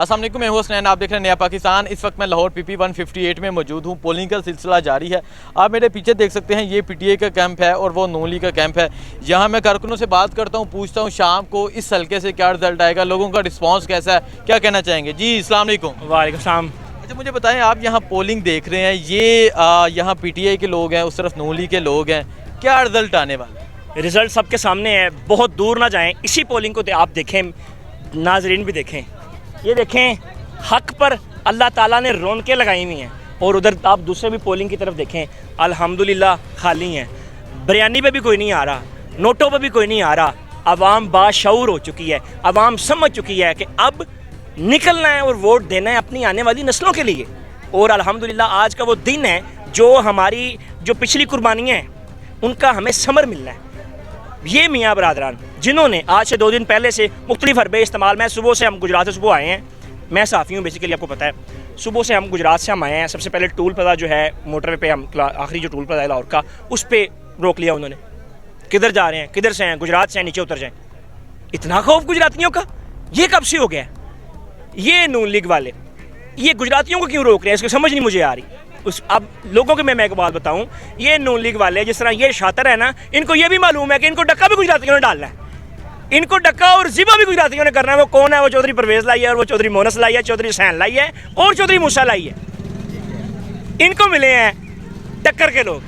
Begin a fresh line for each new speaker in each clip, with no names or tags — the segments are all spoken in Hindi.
अस्सलाम वालेकुम, मैं हूं हसनैन, आप देख रहे हैं नया पाकिस्तान। इस वक्त मैं लाहौर PP 158 में मौजूद हूं। पोलिंग का सिलसिला जारी है। आप मेरे पीछे देख सकते हैं, ये PTI का कैंप है और वो नून लीग का कैंप है। यहाँ मैं कारकुनों से बात करता हूँ, पूछता हूँ शाम को इस हल्के से क्या रिजल्ट आएगा, लोगों का रिस्पॉन्स कैसा है, क्या कहना चाहेंगे। जी अस्सलाम वालेकुम।
वालेकुम सलाम।
अच्छा मुझे बताएं, आप यहाँ पोलिंग देख रहे हैं, ये यहाँ PTI के लोग हैं, उस तरफ नून लीग के लोग हैं, क्या रिजल्ट आने वाला है?
रिजल्ट सबके सामने है, बहुत दूर ना जाएं। इसी पोलिंग को आप देखें, नाजरीन भी देखें, ये देखें हक पर अल्लाह ताला ने रौनकें लगाई हुई हैं। और उधर आप दूसरे भी पोलिंग की तरफ देखें, अल्हम्दुलिल्लाह खाली हैं। बिरयानी पे भी कोई नहीं आ रहा, नोटों पे भी कोई नहीं आ रहा। अवाम बाशऊर हो चुकी है, अवाम समझ चुकी है कि अब निकलना है और वोट देना है अपनी आने वाली नस्लों के लिए। और अल्हम्दुलिल्लाह आज का वो दिन है जो हमारी जो पिछली कुर्बानियाँ हैं उनका हमें समर मिलना है। ये मियाँ बरादरान जिन्होंने आज से 2 दिन पहले से मुख्तलिफ हरबे इस्तेमाल, मैं सुबह से हम गुजरात से सुबह आए हैं, मैं साफ़ी हूँ बेसिकली, आपको पता है। सुबह से हम गुजरात से आए हैं। सबसे पहले टूल प्लाजा जो है मोटरवे पे, हम आखिरी जो टूल प्लाजा है लाहौर का, उस पर रोक लिया उन्होंने। किधर जा रहे हैं, किधर से हैं, गुजरात से हैं, नीचे उतर जाएं। इतना खौफ गुजरातियों का, ये कब से हो गया? ये नून लीग वाले ये गुजरातियों को क्यों रोक रहे हैं, इसकी समझ नहीं मुझे आ रही। अब लोगों के मैं एक बात बताऊँ, ये नून लीग वाले जिस तरह ये शातिर है ना, इनको ये भी मालूम है कि इनको डक्का भी गुजरातियों ने डालना है। इनको डक्का और जिबा भी गुजरातियों ने करना है। वो कौन है? वो चौधरी परवेज़ लाई है, और वो चौधरी मोनस लाई है, चौधरी सैन लाई है, और चौधरी मूसा लाई है। इनको मिले हैं टक्कर के लोग।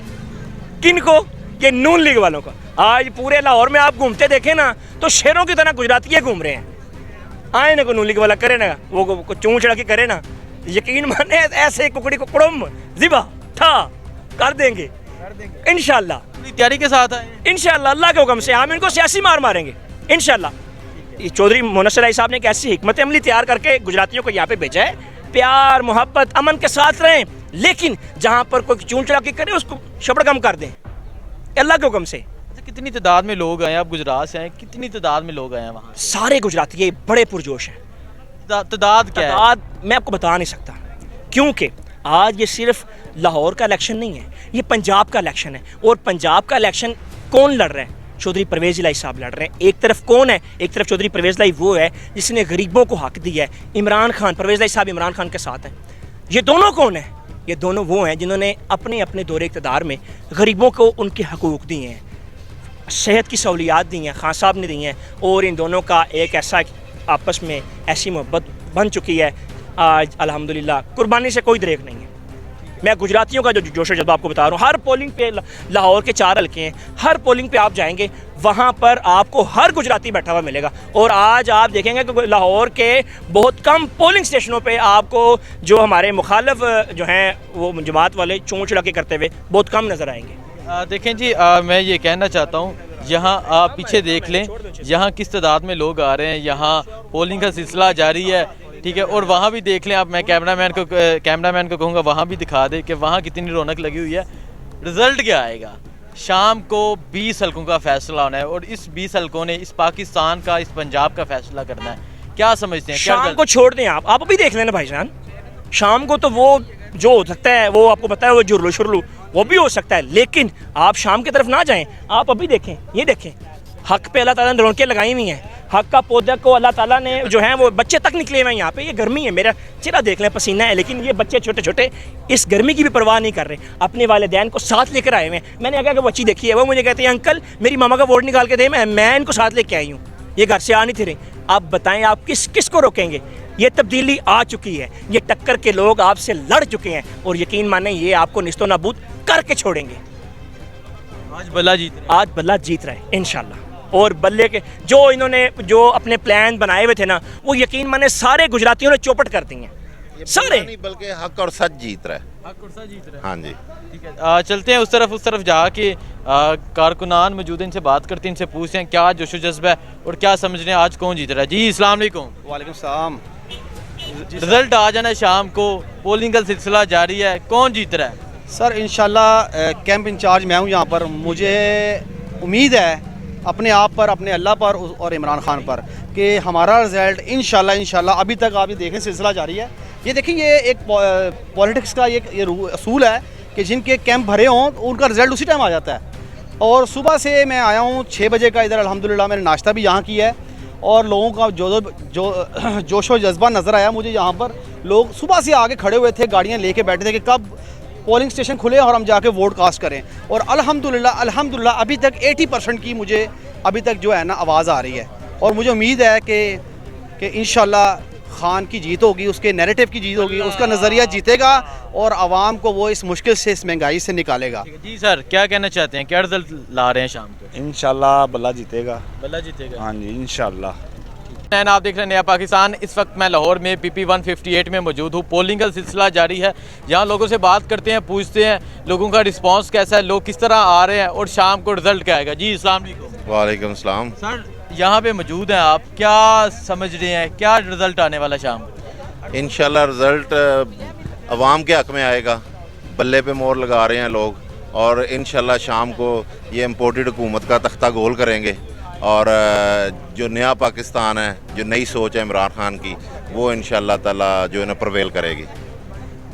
किनको? ये नून लीग वालों को। आज पूरे लाहौर में आप घूमते देखें ना, तो शेरों की तरह गुजराती घूम रहे हैं। आए ना को नून लीग वाला करे ना, वो चूं चढ़ा के करे ना, यकीन माने ऐसे कुकड़ी को कुड़म जिबा था कर देंगे इंशाल्लाह।
तैयारी के साथ आए,
इंशाल्लाह अल्लाह के हुक्म से हम इनको सियासी मार मारेंगे इंशाल्लाह। चौधरी मोनस लाई साहब ने एक ऐसी हिकमत अमली तैयार करके गुजरातियों को यहाँ पे भेजा है, प्यार मोहब्बत अमन के साथ रहें, लेकिन जहाँ पर कोई चूं चढ़ा के करे उसको शबड़गम कर दें अल्लाह के हुक्म से।
कितनी तादाद में लोग आए? आप गुजरात से आए, कितनी तादाद में लोग आए हैं वहाँ?
सारे गुजराती बड़े पुरजोश हैं।
तादाद क्या है?
तादाद मैं आपको बता नहीं सकता, क्योंकि आज ये सिर्फ लाहौर का इलेक्शन नहीं है, ये पंजाब का इलेक्शन है। और पंजाब का इलेक्शन कौन लड़ रहा है? चौधरी परवेज़ लाई साहब लड़ रहे हैं। एक तरफ कौन है? एक तरफ चौधरी परवेज़ लाई वो है जिसने गरीबों को हक दिया है। इमरान खान, परवेज़ लाई साहब इमरान खान के साथ हैं। ये दोनों कौन है? ये दोनों वो हैं जिन्होंने अपने अपने दौरे इक़्तिदार में गरीबों को उनके हकूक़ दिए हैं, सेहत की सहूलियात दी हैं, खान साहब ने दी हैं। और इन दोनों का एक ऐसा आपस में ऐसी मोहब्बत बन चुकी है आज अल्हम्दुलिल्लाह, कुर्बानी से कोई दरेक नहीं है। मैं गुजरातियों का जो जोश व जज्बा आपको बता रहा हूँ। हर पोलिंग पे, लाहौर के 4 हल्के हैं, हर पोलिंग पे आप जाएंगे वहाँ पर आपको हर गुजराती बैठा हुआ मिलेगा। और आज आप देखेंगे कि लाहौर के बहुत कम पोलिंग स्टेशनों पे आपको जो हमारे मुखालिफ जो हैं वो जमात वाले चोंच चढ़ा के करते हुए बहुत कम नज़र आएंगे।
देखें जी, मैं ये कहना चाहता हूँ, यहाँ आप पीछे देख लें, यहाँ किस तादाद में लोग आ रहे हैं। यहाँ पोलिंग का सिलसिला जारी है, ठीक है। और वहाँ भी देख लें आप, मैं कैमरामैन को कहूँगा वहाँ भी दिखा दे कि वहाँ कितनी रौनक लगी हुई है। रिज़ल्ट क्या आएगा? शाम को 20 हल्कों का फैसला होना है, और इस 20 हल्कों ने इस पाकिस्तान का, इस पंजाब का फैसला करना है। क्या समझते हैं?
शाम को छोड़ दें आप अभी देख लेना भाईजान। शाम को तो वो जो हो सकता है, वो आपको पता है, वो जुर्लू शुरलू वो भी हो सकता है, लेकिन आप शाम की तरफ ना जाएं। आप अभी देखें, ये देखें हक पे अल्लाह ताला ने रौनकें लगाई हुई हैं। हक का पौधा को अल्लाह ताला ने जो है वो बच्चे तक निकले हुए हैं यहाँ पे। ये गर्मी है, मेरा चेहरा देख लें, पसीना है, लेकिन ये बच्चे छोटे छोटे इस गर्मी की भी परवाह नहीं कर रहे, अपने वालिदैन को साथ लेकर आए हुए हैं। मैंने अगर बच्ची देखी है, वो मुझे कहती है अंकल मेरी मामा का वोट निकाल के दे, मैं इनको साथ लेके आई हूँ, ये घर से आ नहीं थे रहे। आप बताएं आप किस को रोकेंगे? ये तब्दीली आ चुकी है, ये टक्कर के लोग आपसे लड़ चुके हैं, और यकीन माने ये आपको निस्तो नाबूद करके छोड़ेंगे।
आज बल्ला जीत
रहा है इंशाल्लाह। और बल्ले के जो इन्होंने जो अपने प्लान बनाए हुए थे ना, वो यकीन माने सारे गुजरातियों ने चौपट कर दी हैं सारे,
नहीं बल्कि हक और सच जीत रहा है।
हक और सच जीत रहा है।
हाँ जी,
ठीक है। चलते हैं उस तरफ जाके कारकुनान मौजूद हैं, इनसे बात करते हैं, इनसे पूछते हैं क्या जोशो जज्बा है और क्या समझ रहे हैं आज कौन जीत रहा है। जी अस्सलाम वालेकुम।
वालेकुम सलाम।
रिजल्ट आ जाना शाम को, पोलिंग का सिलसिला जारी है, कौन जीत रहा है?
सर इंशाल्लाह कैंप इंचार्ज मैं हूँ यहाँ पर, मुझे उम्मीद है अपने आप पर, अपने अल्लाह पर और इमरान खान पर कि हमारा रिज़ल्ट इंशाल्लाह अभी तक आप ये देखें सिलसिला जारी है। ये देखिए, ये एक पॉलिटिक्स का ये असूल है कि जिनके कैंप भरे हों उनका रिज़ल्ट उसी टाइम आ जाता है। और सुबह से मैं आया हूँ 6 बजे का इधर, अल्हम्दुलिल्लाह मैंने नाश्ता भी यहाँ किया है, और लोगों का जो जोश व जज्बा नज़र आया मुझे यहाँ पर। लोग सुबह से आगे खड़े हुए थे, गाड़ियाँ लेके बैठे थे कि कब पोलिंग स्टेशन खुले और हम जाके वोट कास्ट करें। और अल्हम्दुलिल्लाह अभी तक 80% की मुझे अभी तक जो है ना आवाज़ आ रही है। और मुझे उम्मीद है कि इंशाल्लाह खान की जीत होगी, उसके नैरेटिव की जीत होगी, उसका नज़रिया जीतेगा और आवाम को वो इस मुश्किल से, इस महंगाई से निकालेगा।
जी सर, क्या कहना चाहते हैं, क्या रिजल्ट ला रहे हैं शाम को?
इंशाल्लाह बल्ला जीतेगा।
बल्ला जीतेगा।
हाँ जी इंशाल्लाह।
आप देख रहे हैं नया पाकिस्तान। इस वक्त मैं लाहौर में PP 158 में मौजूद हूँ। पोलिंग का सिलसिला जारी है। यहाँ लोगों से बात करते हैं, पूछते हैं लोगों का रिस्पांस कैसा है, लोग किस तरह आ रहे हैं और शाम को रिजल्ट क्या आएगा। जी अस्सलाम वालेकुम।
वालेकुम सलाम।
सर यहाँ पे मौजूद हैं आप, क्या समझ रहे हैं, क्या रिजल्ट आने वाला शाम?
इंशाल्लाह रिज़ल्ट अवाम के हक़ में आएगा। बल्ले पे मोहर लगा रहे हैं लोग और इंशाल्लाह शाम को ये इम्पोर्टेड हुकूमत का तख्ता गोल करेंगे और जो नया पाकिस्तान है, जो नई सोच है इमरान खान की, वो इंशाल्लाह ताला जो है ना प्रवेल करेगी।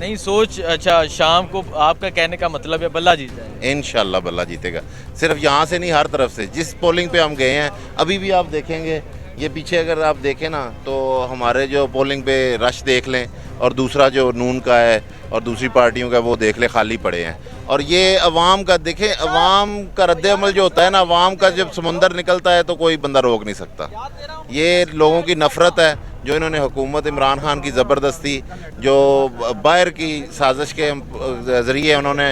नहीं सोच, अच्छा शाम को आपका कहने का मतलब है बल्ला जीत जाएगा?
इंशाल्लाह बल्ला जीतेगा। सिर्फ यहाँ से नहीं, हर तरफ से। जिस पोलिंग पे हम गए हैं, अभी भी आप देखेंगे, ये पीछे अगर आप देखें ना तो हमारे जो पोलिंग पे रश देख लें और दूसरा जो नून का है और दूसरी पार्टियों का वो देख लें, खाली पड़े हैं। और ये अवाम का देखें, अवाम का रद्द-ए-अमल जो होता है ना, अवाम का जब समंदर निकलता है तो कोई बंदा रोक नहीं सकता। ये लोगों की नफ़रत है जो इन्होंने हुकूमत इमरान खान की ज़बरदस्ती, जो बाहर की साजिश के ज़रिए उन्होंने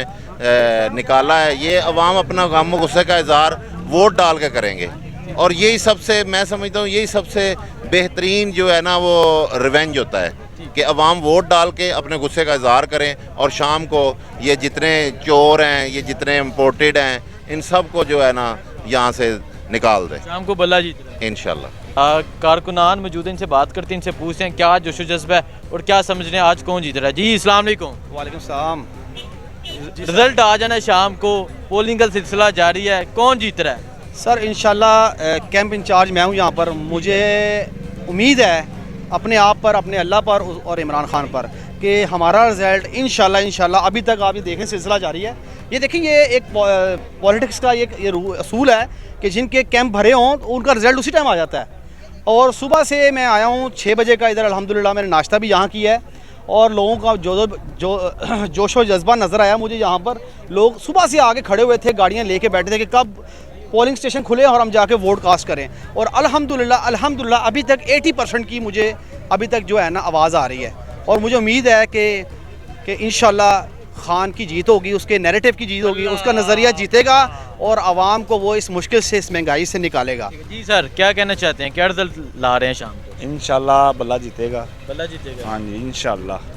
निकाला है, ये अवाम अपना गम व गुस्से का इज़हार वोट डाल के करेंगे। और यही सबसे, मैं समझता हूँ यही सबसे बेहतरीन जो है ना वो रिवेंज होता है कि अवाम वोट डाल के अपने गुस्से का इज़हार करें और शाम को ये जितने चोर हैं, ये जितने इम्पोर्टेड हैं, इन सब को जो है ना यहाँ से निकाल दें।
शाम को बल्ला जीत रहा है
इंशाल्लाह।
कारकुनान मौजूद हैं, इनसे बात करते हैं, इनसे पूछते हैं क्या जोश जज्बा है और क्या समझ रहे हैं आज कौन जीत रहा है। जी अस्सलाम वालेकुम।
वालेकुम सलाम।
रिजल्ट आ जाना शाम को, पोलिंग का सिलसिला जारी है, कौन जीत रहा है?
सर इंशाल्लाह कैंप इंचार्ज मैं हूँ यहाँ पर। मुझे उम्मीद है अपने आप पर, अपने अल्लाह पर और इमरान खान पर कि हमारा रिज़ल्ट इंशाल्लाह अभी तक आप ये देखें सिलसिला जारी है। ये देखें, ये एक पॉलिटिक्स का ये असूल है कि जिनके कैंप भरे हों तो उनका रिज़ल्ट उसी टाइम आ जाता है। और सुबह से मैं आया हूँ 6 बजे का इधर, अल्हम्दुलिल्लाह मैंने नाश्ता भी यहाँ किया है और लोगों का जो जोश व जज्बा नज़र आया मुझे यहाँ पर। लोग सुबह से आगे खड़े हुए थे, गाड़ियाँ लेके बैठे थे कि कब पोलिंग स्टेशन खुले और हम जाके वोट कास्ट करें। और अल्हम्दुलिल्लाह अभी तक 80% की मुझे अभी तक जो है ना आवाज़ आ रही है। और मुझे उम्मीद है कि इंशाल्लाह खान की जीत होगी, उसके नैरेटिव की जीत होगी, उसका नज़रिया जीतेगा और आवाम को वो इस मुश्किल से, इस महंगाई से निकालेगा।
जी सर, क्या कहना चाहते हैं, क्या रिजल्ट ला रहे हैं शाम को?
इंशाल्लाह बल्ला जीतेगा।
बल्ला जीतेगा।
हाँ जी इंशाल्लाह।